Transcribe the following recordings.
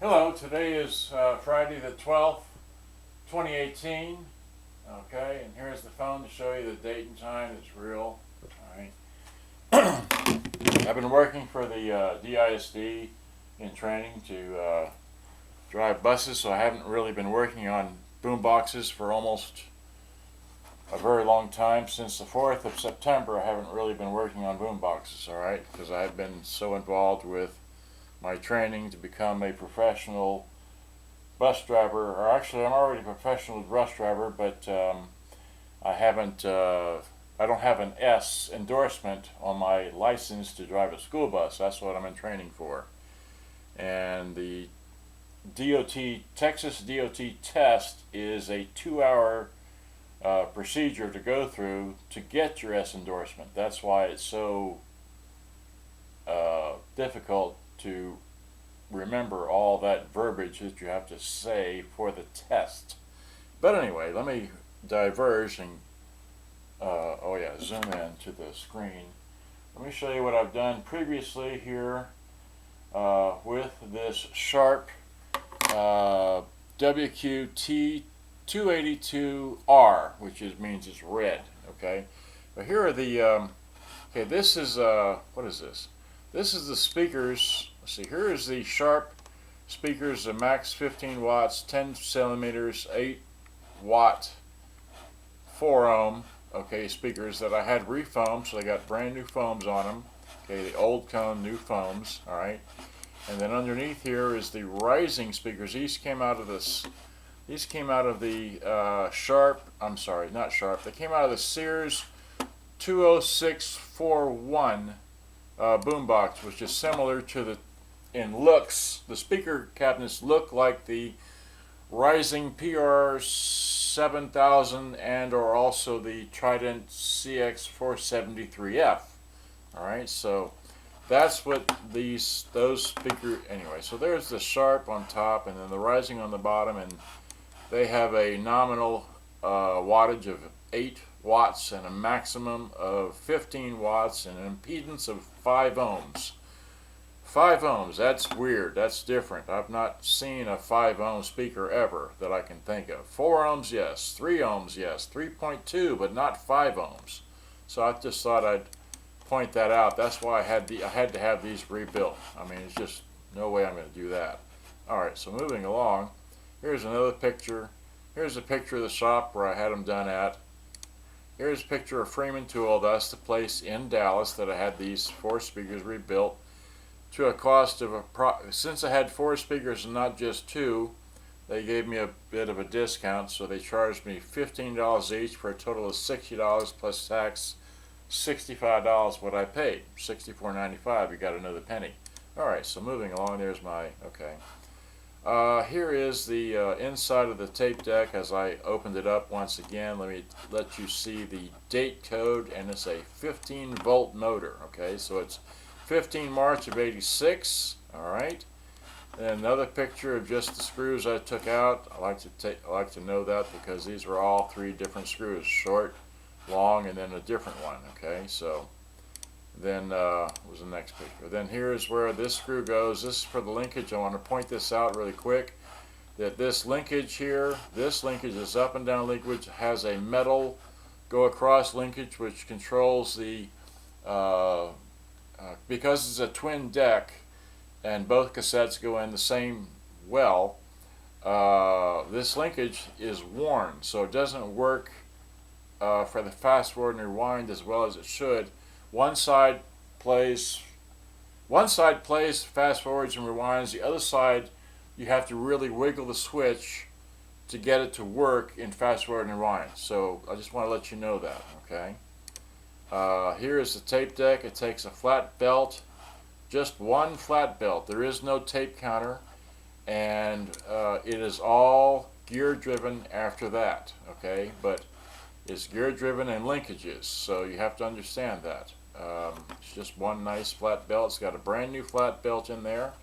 Hello, today is Friday the 12th, 2018. Okay, and here's the phone to show you the date and time. It's real. Alright. I've been working for the DISD in training to drive buses, so I haven't really been working on boom boxes for almost a very long time. Since the 4th of September, I haven't really been working on boom boxes, alright, because I've been so involved with my training to become a professional bus driver, or actually I'm already a professional bus driver, but I don't have an S endorsement on my license to drive a school bus. That's what I'm in training for. And the Texas DOT test is a 2-hour procedure to go through to get your S endorsement. That's why it's so difficult to remember all that verbiage that you have to say for the test. But anyway, let me diverge and zoom in to the screen. Let me show you what I've done previously here with this Sharp WQ-T282R, which means it's red. Okay, but here are the this is what is this? This is the speakers. Let's see, here is the Sharp speakers, the max 15 watts, 10 centimeters, 8 watt, 4 ohm, okay, speakers that I had refoamed, so they got brand new foams on them. Okay, the old cone, new foams, alright. And then underneath here is the rising speakers. These came out of this, these came out of the Sharp, I'm sorry, not Sharp, they came out of the Sears 20641 boombox, which is similar to the, in looks, the speaker cabinets look like the Rising PR 7000 and or also the Trident CX473F. Alright, so that's what those speakers, anyway, so there's the Sharp on top and then the Rising on the bottom, and they have a nominal wattage of 8 watts and a maximum of 15 watts and an impedance of 5 ohms. 5 ohms, that's weird, that's different. I've not seen a 5 ohm speaker ever that I can think of. 4 ohms, yes. 3 ohms, yes. 3.2, but not 5 ohms. So I just thought I'd point that out. That's why I had to have these rebuilt. I mean, it's just no way I'm going to do that. Alright, so moving along, here's another picture. Here's a picture of the shop where I had them done at. Here's a picture of Freeman Tool. That's the place in Dallas that I had these 4 speakers rebuilt to a cost of since I had 4 speakers and not just 2, they gave me a bit of a discount, so they charged me $15 each for a total of $60 plus tax. $65 what I paid. $64.95. You got another penny. Alright, so moving along, there's my, okay. Here is the inside of the tape deck. As I opened it up once again, let me let you see the date code, and it's a 15 volt motor. Okay, so it's 15 March of 86. Alright, and another picture of just the screws I took out. I like to know that because these are all 3 different screws, short, long, and then a different one. Okay, so then what was the next picture? Then here's where this screw goes. This is for the linkage. I want to point this out really quick, that this linkage here, this linkage is up and down linkage, has a metal go across linkage which controls the because it's a twin deck and both cassettes go in the same well, this linkage is worn, so it doesn't work for the fast forward and rewind as well as it should. One side plays fast forwards and rewinds. The other side, you have to really wiggle the switch to get it to work in fast forward and rewind. So I just want to let you know that. Okay. Here is the tape deck. It takes a flat belt, just one flat belt. There is no tape counter, and it is all gear driven after that. Okay, but it's gear driven and linkages, so you have to understand that. It's just one nice flat belt. It's got a brand new flat belt in there.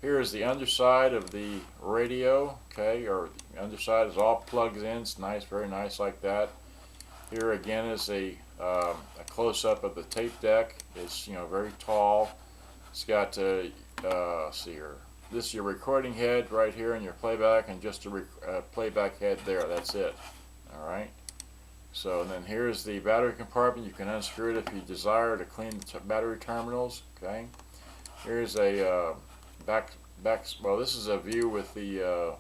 Here is the underside of the radio, okay, or the underside is all plugged in. It's nice, very nice like that. Here again is a close-up of the tape deck. It's very tall. It's got see here. this is your recording head right here and your playback, and just a playback head there. That's it. All right. So and then here's the battery compartment. You can unscrew it if you desire to clean the battery terminals. Okay. Here's a back. Well, this is a view with the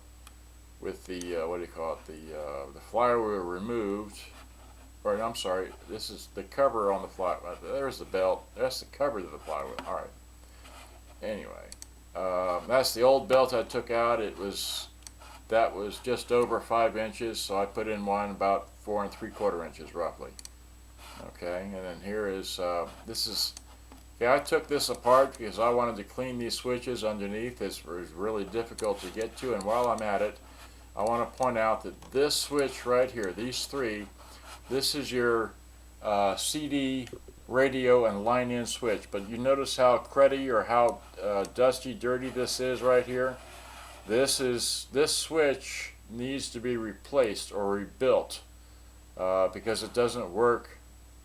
what do you call it? The flywheel removed. Or I'm sorry. This is the cover on the flywheel. There's the belt. That's the cover to the flywheel. All right. Anyway, that's the old belt I took out. That was just over 5 inches, so I put in one about 4 3/4 inches roughly. Okay, and then here is okay, I took this apart because I wanted to clean these switches underneath. This was really difficult to get to, and while I'm at it, I want to point out that this switch right here, these three, this is your CD, radio, and line-in switch. But you notice how cruddy or how dusty, dirty this is right here? This switch needs to be replaced or rebuilt because it doesn't work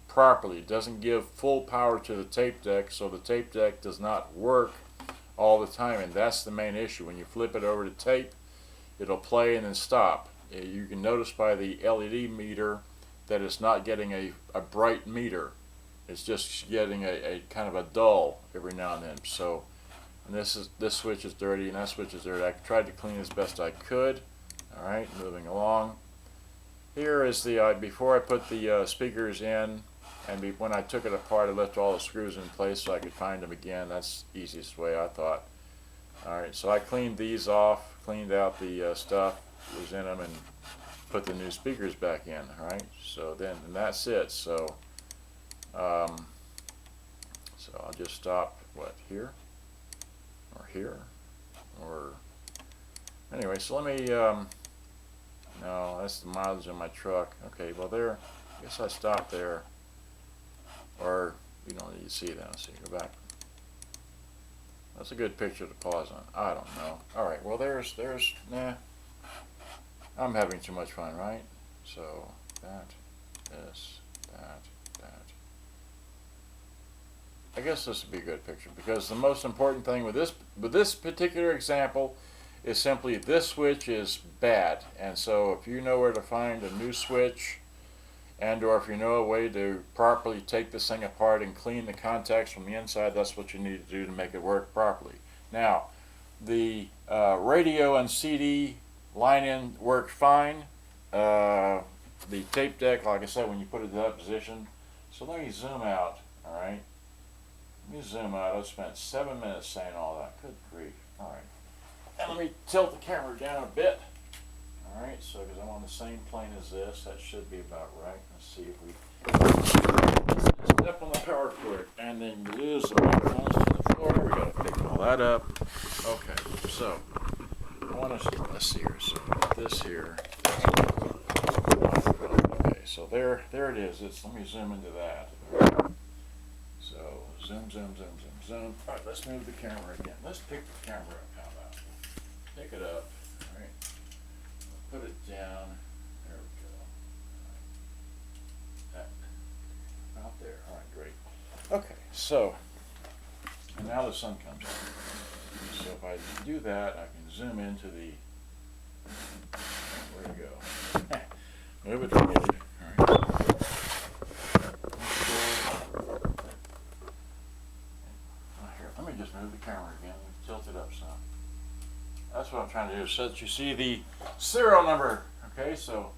properly. It doesn't give full power to the tape deck, so the tape deck does not work all the time, and that's the main issue. When you flip it over to tape, it'll play and then stop. You can notice by the LED meter that it's not getting a bright meter. It's just getting a kind of a dull every now and then. So, and this switch is dirty and that switch is dirty. I tried to clean as best I could. All right, moving along. Here is the before I put the speakers in, and when I took it apart, I left all the screws in place so I could find them again. That's the easiest way, I thought. All right, so I cleaned these off, cleaned out the stuff that was in them, and put the new speakers back in. All right, so then and that's it. So so I'll just stop what here or anyway. So let me no, that's the mileage on my truck. Okay, well there, I guess I stopped there, or you don't need to see that. Let's see, go back. That's a good picture to pause on. I don't know. All right, well there's nah. I'm having too much fun, right? So that, this, that. I guess this would be a good picture because the most important thing with this particular example is simply this switch is bad, and so if you know where to find a new switch, and or if you know a way to properly take this thing apart and clean the contacts from the inside, that's what you need to do to make it work properly. Now, the radio and CD line-in worked fine. The tape deck, like I said, when you put it in that position. So let me zoom out. All right. Let me zoom out. I spent 7 minutes saying all that. Good grief. All right. And let me tilt the camera down a bit. All right. So because I'm on the same plane as this, that should be about right. Let's see if we step on the power cord and then you lose the microphones to the floor. We got to pick all that up. Okay. So I want to let's see here. So this here. Okay. So there it is. Let me zoom into that. So zoom. All right, let's move the camera again. Let's pick the camera up. How about pick it up? All right. Put it down. There we go. Out there. All right, great. Okay, so and now the sun comes in. So if I do that, I can zoom into the. Where to go? Move it forward. All right. Let me just move the camera again. Tilt it up some. That's what I'm trying to do, so that you see the serial number. Okay, so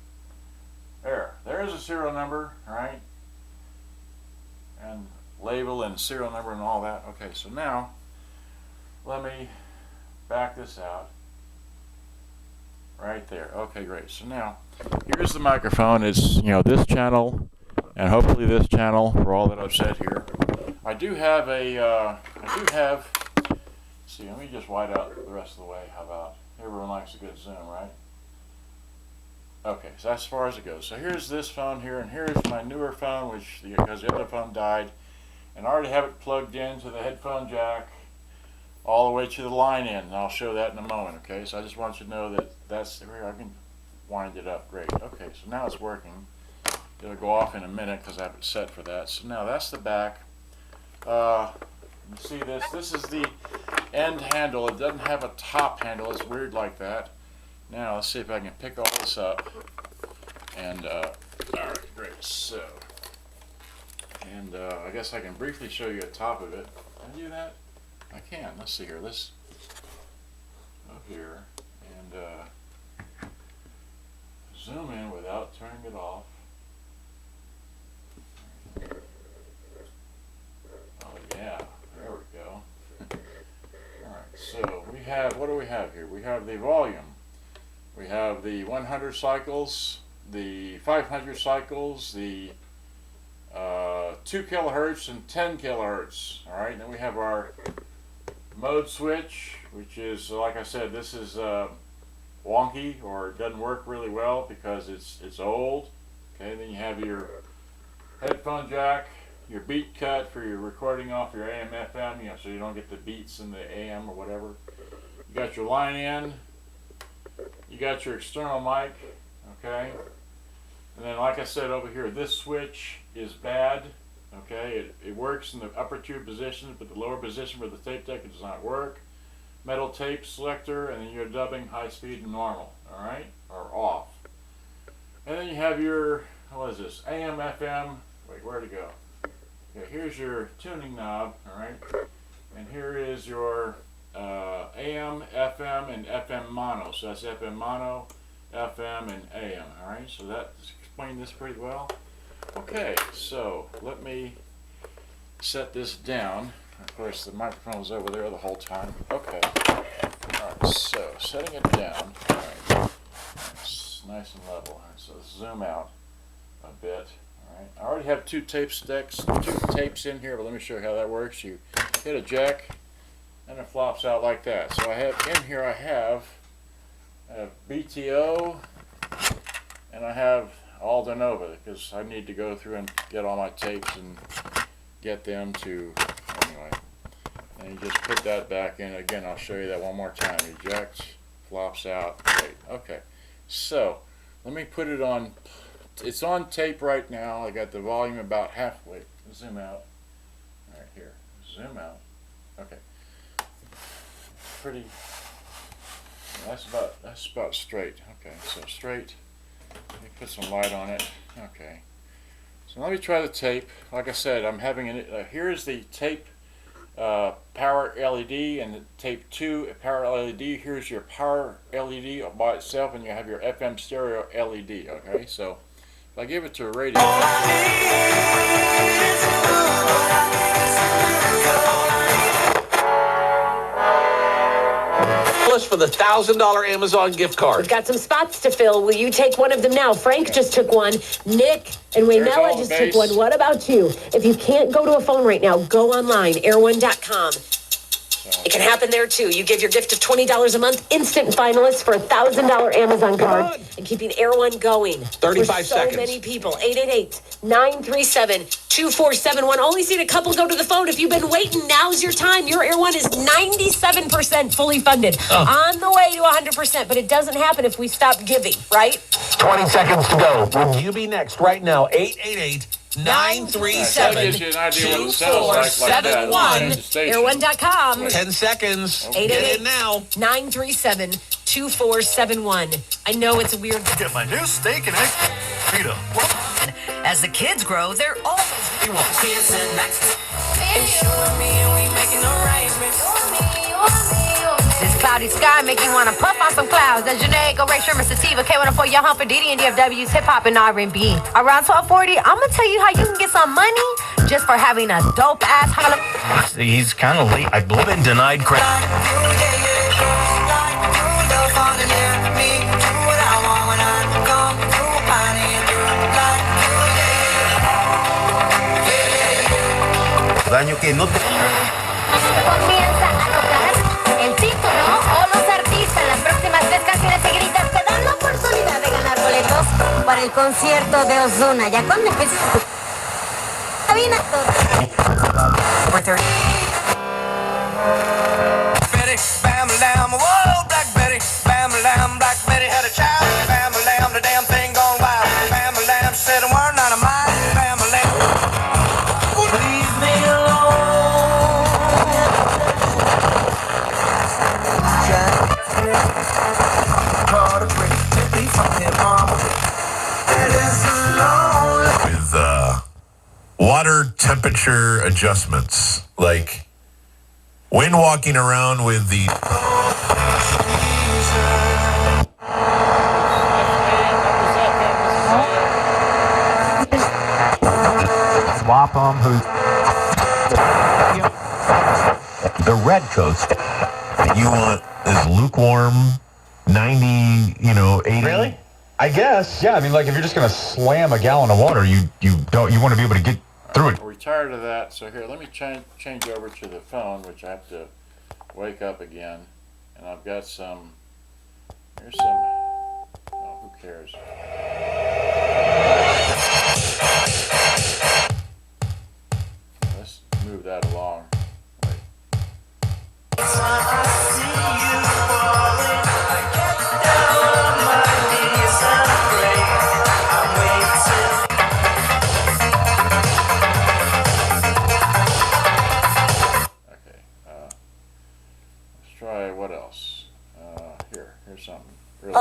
there's a serial number, all right, and label and serial number and all that. Okay, so now let me back this out. Right there. Okay, great. So now here's the microphone. It's this channel, and hopefully this channel for all that I've said here. I do have see, let me just wide out the rest of the way. How about, everyone likes a good zoom, right? Okay, so that's as far as it goes. So here's this phone here, and here's my newer phone, because the other phone died, and I already have it plugged into the headphone jack all the way to the line in, and I'll show that in a moment, okay? So I just want you to know that's where I can wind it up. Great. Okay, so now it's working. It'll go off in a minute because I have it set for that. So now that's the back. You see this? This is the end handle. It doesn't have a top handle. It's weird like that. Now let's see if I can pick all this up. And all right, great. So, and I guess I can briefly show you the top of it. Can I do that? I can. Let's see here. Let's go here and zoom in without turning it off. Oh yeah, there we go. Alright, so we have, what do we have here? We have the volume. We have the 100 cycles, the 500 cycles, the 2 kilohertz and 10 kilohertz. Alright, then we have our mode switch, which is, like I said, this is wonky, or it doesn't work really well because it's old. Okay, then you have your headphone jack, your beat cut for your recording off your AM FM, you know, so you don't get the beats in the AM or whatever. You got your line in, you got your external mic, okay, and then like I said over here, this switch is bad. Okay, it works in the upper two positions, but the lower position for the tape deck does not work. Metal tape selector, and then you're dubbing high speed and normal, alright, or off. And then you have your, what is this, AM, FM, wait, where'd it go? Okay, here's your tuning knob, alright, and here is your AM, FM, and FM mono. So that's FM mono, FM, and AM, alright, so that explained this pretty well. Okay, so let me set this down. Of course, the microphone was over there the whole time. Okay. Alright, so setting it down. Alright. It's nice and level. Alright, so let's zoom out a bit. Alright. I already have two tapes in here, but let me show you how that works. You hit a jack and it flops out like that. So I have in here, I have BTO and I have Aldo Nova, because I need to go through and get all my tapes and get them to, anyway. And you just put that back in. Again, I'll show you that one more time. Eject, flops out. Great. Okay. So, let me put it on. It's on tape right now. I got the volume about halfway. Zoom out. Right here. Zoom out. Okay. Pretty. That's about straight. Okay. So straight. Let me put some light on it. Okay. So let me try the tape. Like I said, I'm having here is the tape power LED and the tape 2 power LED. Here's your power LED by itself, and you have your FM stereo LED. Okay, so if I give it to a radio. For the $1,000 Amazon gift card. We've got some spots to fill. Will you take one of them now? Frank just took one. Nick and Waynella just took one. What about you? If you can't go to a phone right now, go online, air1.com. It can happen there too. You give your gift of $20 a month, instant finalist for a $1,000 Amazon card, and keeping Air One going. 35 seconds. So many people. 888-937-2471. Only seen a couple go to the phone. If you've been waiting, now's your time. Your Air One is 97% fully funded. On the way to 100%, but it doesn't happen if we stop giving, right? 20 seconds to go. Would you be next right now? 888-937-2471. Air1.com. 10 seconds. Get in now. 937-2471. I know it's a weird. Get my new steak and egg pita. As the kids grow, they're always kids and next. You and me, and we making arrangements. This cloudy sky make you wanna puff on some clouds. That's Janae, go Ray Sherman, Sativa, K104, your home for Diddy and DFW's hip hop and R&B. Around 1240, I'm gonna tell you how you can get some money just for having a dope ass holla. He's kind of late. I believe in denied credit. Daño que no te... Comienza a tocar el título o los artistas. Las próximas 3 canciones seguiditas te dan la oportunidad de ganar boletos para el concierto de Ozuna. Ya cuando empieces cabina todo. Betty, bam, lamb, whoa, Black Betty, bam, lamb, Black Betty had a child, bam, lamb, the damn thing gone wild, bam, lamb, said a word, not a mind, bam, lamb. Leave me alone. water temperature adjustments, like when walking around with the Swap them. The red coast. you want is lukewarm, 90, 80. Really? I guess, yeah. I mean, like if you're just gonna slam a gallon of water, you want to be able to get through it. We're tired of that, so here, let me change over to the phone, which I have to wake up again. And I've got some, here's some, oh, who cares? Let's move that along. Wait. Okay, let's try what else? Here's something really